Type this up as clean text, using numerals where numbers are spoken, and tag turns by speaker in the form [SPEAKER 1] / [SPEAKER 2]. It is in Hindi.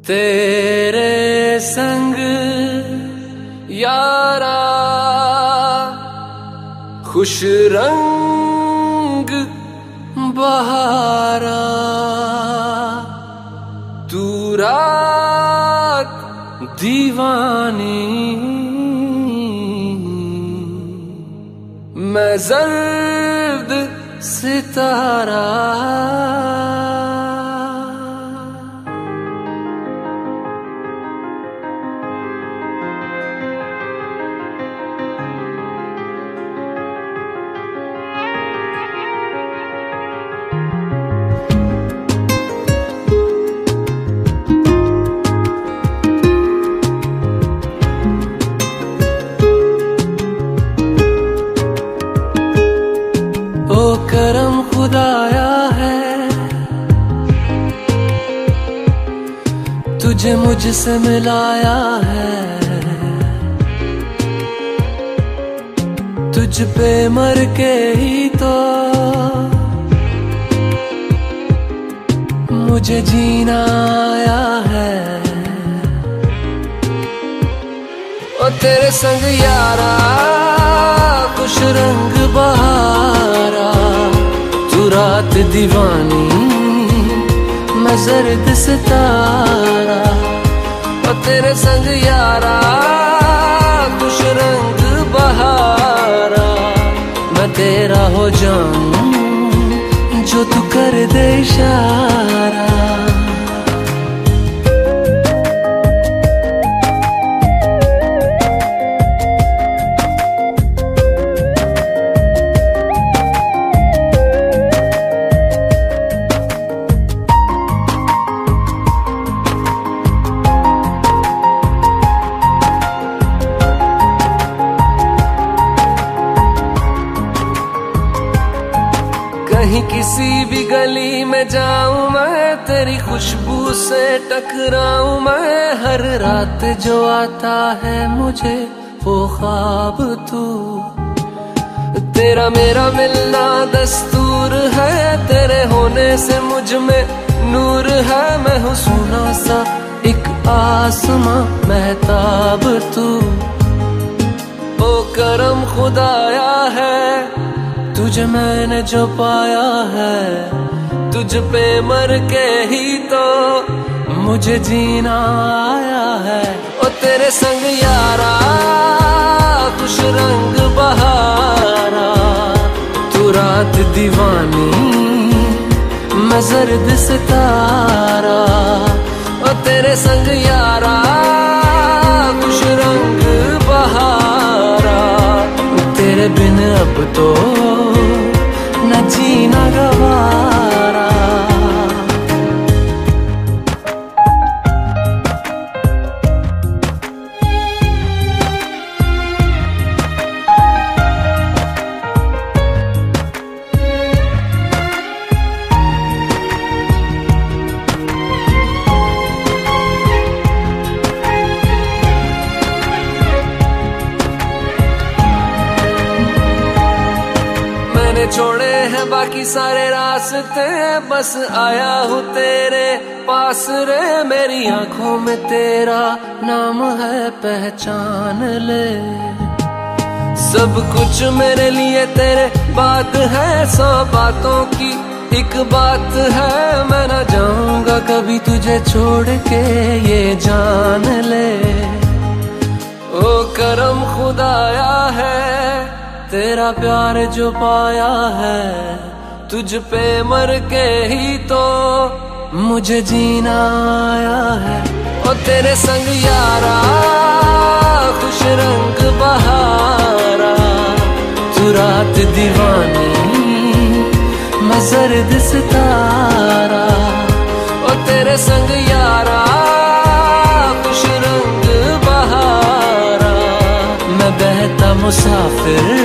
[SPEAKER 1] तेरे संग यारा खुश रंग बहारा, तू रात दीवानी, मैं जर्द सितारा। करम खुदाया है तुझे मुझसे मिलाया है, तुझ पे मर के ही तो मुझे जीना आया है। ओ तेरे संग यारा खुश रंग बहारा, तू रात दीवानी, मैं जर्द सितारा। और तेरे संग यारा खुश रंग बहारा, मैं तेरा हो जाऊं जो तू कर दे इशारा। कहीं किसी भी गली में जाऊं मैं, तेरी खुशबू से टकराऊं मैं, हर रात जो आता है मुझे वो ख्वाब तू। तेरा मेरा मिलना दस्तूर है, तेरे होने से मुझ में नूर है, मैं हूँ सोना सा एक आसमां महताब तू। ओ करम खुदाया है तुझे मैंने जो पाया है, तुझ पे मर के ही तो मुझे जीना आया है। ओ तेरे संग यारा खुश रंग बहारा, तू रात दीवानी, मैं जर्द सितारा। ओ तेरे संग यारा खुश रंग बहारा, तेरे बिन अब तो न जीना गवारा। छोड़े हैं बाकी सारे रास्ते, बस आया हूँ तेरे पास रे। मेरी आंखों में तेरा नाम है पहचान ले, सब कुछ मेरे लिए तेरे बात है, 100 बातों की एक बात है। मैं ना जाऊंगा कभी तुझे छोड़ के ये जान ले। ओ करम खुदाया है तेरा प्यार जो पाया है, तुझ पे मर के ही तो मुझे जीना आया है। ओ तेरे संग यारा खुश रंग बहारा, तू रात दीवानी, मैं जर्द सितारा। ओ तेरे संग यारा खुश रंग बहारा, मैं बहता मुसाफिर,